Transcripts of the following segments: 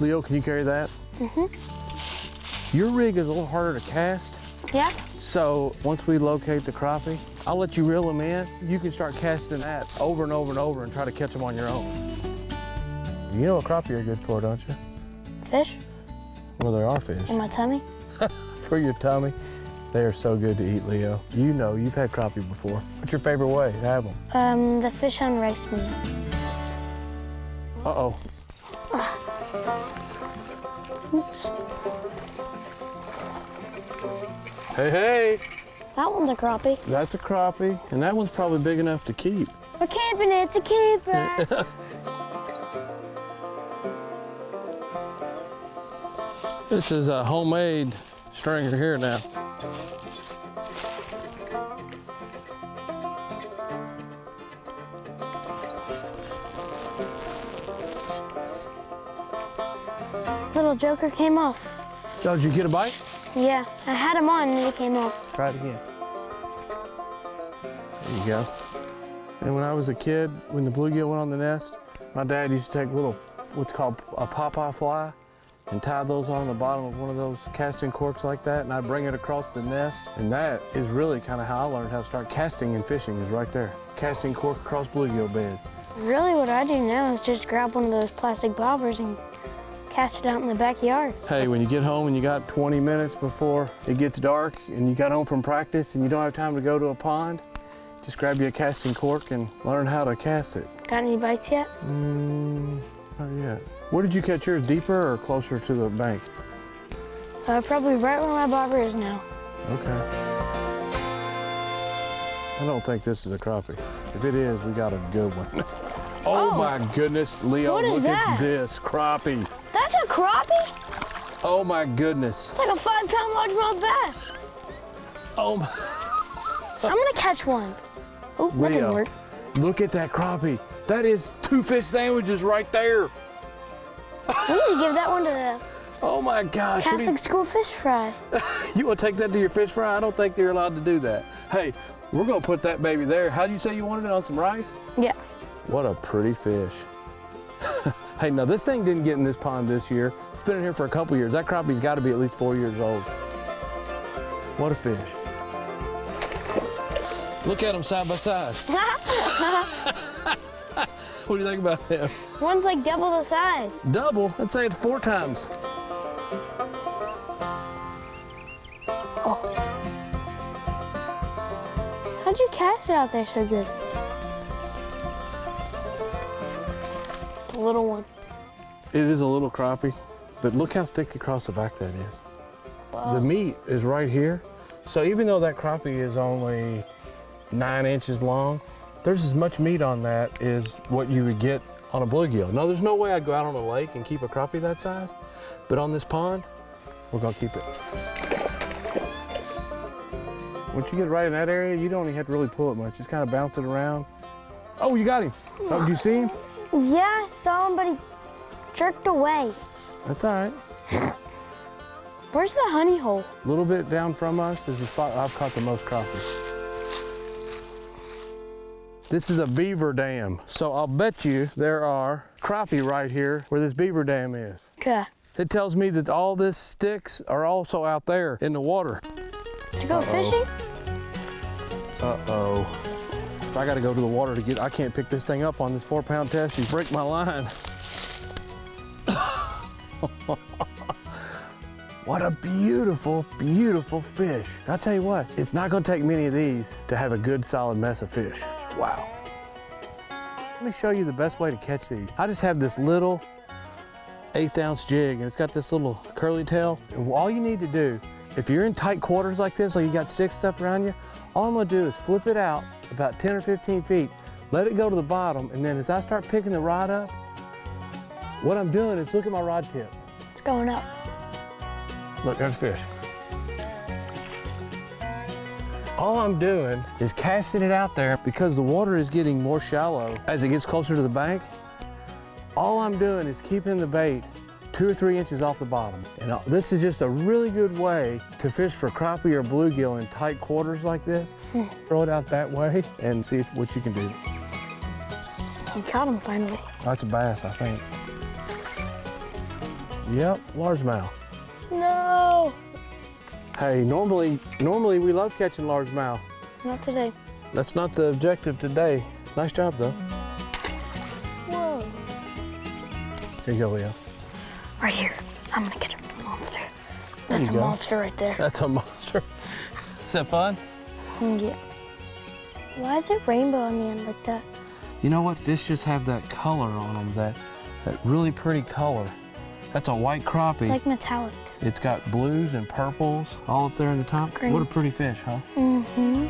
Leo, can you carry that? Your rig is a little harder to cast. Yeah. So once we locate the crappie, I'll let you reel them in. You can start casting that over and over and over and try to catch them on your own. You know what crappie are good for, don't you? Fish? Well, they are fish. In my tummy? For your tummy. They are so good to eat, Leo. You know, you've had crappie before. What's your favorite way to have them? The fish on rice meal. Uh-oh. Oops. Hey, hey. That one's a crappie. That's a crappie, and that one's probably big enough to keep. We're keeping it, it's a keeper. This is a homemade stringer here now. Little joker came off. Oh, did you get a bite? Yeah, I had him on and it came off. Try it again. There you go. And when I was a kid, when the bluegill went on the nest, my dad used to take little, what's called a pawpaw fly, and tie those on the bottom of one of those casting corks like that, and I'd bring it across the nest. And that is really kind of how I learned how to start casting and fishing, is right there. Casting cork across bluegill beds. Really what I do now is just grab one of those plastic bobbers and cast it out in the backyard. Hey, when you get home and you got 20 minutes before it gets dark and you got home from practice and you don't have time to go to a pond, just grab you a casting cork and learn how to cast it. Got any bites yet? Not yet. Where did you catch yours, deeper or closer to the bank? Probably right where my bobber is now. Okay. I don't think this is a crappie. If it is, we got a good one. Oh my goodness, Leo, what is look that? at this crappie. That's a crappie? Oh my goodness. It's like a 5-pound largemouth bass. Oh my. I'm gonna catch one. Oh, that didn't Leo, work. look at that crappie. That is 2 fish sandwiches right there. We need to give that one to the Oh my gosh. what do Catholic school fish fry. You want to take that to your fish fry? I don't think they're allowed to do that. Hey, we're going to put that baby there. How did you say you wanted it, on some rice? Yeah. What a pretty fish. Hey, now this thing didn't get in this pond this year. It's been in here for a couple years. That crappie's got to be at least 4 years old. What a fish. Look at them side by side. What do you think about them? One's like double the size. Double? I'd say it's 4 times. Oh. How'd you cast it out there so good? The little one. It is a little crappie, but look how thick across the back that is. Wow. The meat is right here. So even though that crappie is only 9 inches long, there's as much meat on that as what you would get on a bluegill. No, there's no way I'd go out on a lake and keep a crappie that size, but on this pond, we're gonna keep it. Once you get right in that area, you don't even have to really pull it much. Just kind of bounce it around. Oh, you got him. Oh, did you see him? Yeah, I saw him, but he jerked away. That's all right. Where's the honey hole? A little bit down from us is the spot I've caught the most crappie. This is a beaver dam. So I'll bet you there are crappie right here where this beaver dam is. Okay. It tells me that all this sticks are also out there in the water. Did you go fishing? Uh-oh. I gotta go to the water to get, I can't pick this thing up on this 4-pound test. You break my line. What a beautiful, beautiful fish. I'll tell you what, it's not gonna take many of these to have a good solid mess of fish. Wow. Let me show you the best way to catch these. I just have this little 1/8 ounce jig and it's got this little curly tail. And all you need to do, if you're in tight quarters like this, like you got sticks stuff around you, all I'm gonna do is flip it out about 10 or 15 feet, let it go to the bottom, and then as I start picking the rod up, what I'm doing is look at my rod tip. It's going up. Look, there's fish. All I'm doing is casting it out there because the water is getting more shallow as it gets closer to the bank. All I'm doing is keeping the bait 2 or 3 inches off the bottom. And this is just a really good way to fish for crappie or bluegill in tight quarters like this. Throw it out that way and see what you can do. You caught him finally. That's a bass, I think. Yep, largemouth. No. Hey, normally we love catching largemouth. Not today. That's not the objective today. Nice job, though. Whoa. Here you go, Leo. Right here. I'm gonna catch a monster. There That's a you go. monster right there. That's a monster. Is that fun? Yeah. Why is it rainbow on the end like that? You know what? Fish just have that color on them, that really pretty color. That's a white crappie. It's like metallic. It's got blues and purples all up there in the top. Green. What a pretty fish, huh? Mm-hmm.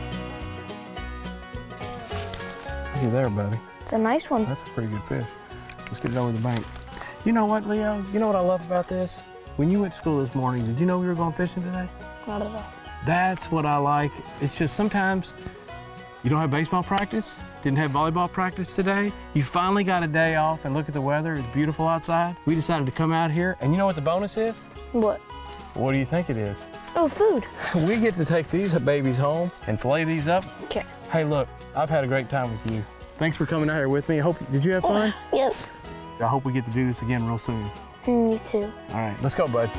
Looky there, buddy. It's a nice one. That's a pretty good fish. Let's get it over the bank. You know what, Leo? You know what I love about this? When you went to school this morning, did you know we were going fishing today? Not at all. That's what I like. It's just sometimes you don't have baseball practice, didn't have volleyball practice today. You finally got a day off and look at the weather. It's beautiful outside. We decided to come out here, and you know what the bonus is? What? What do you think it is? Oh, food. We get to take these babies home and fillet these up. Okay. Hey, look, I've had a great time with you. Thanks for coming out here with me. Did you have fun? Yes. I hope we get to do this again real soon. Me too. All right, let's go, bud.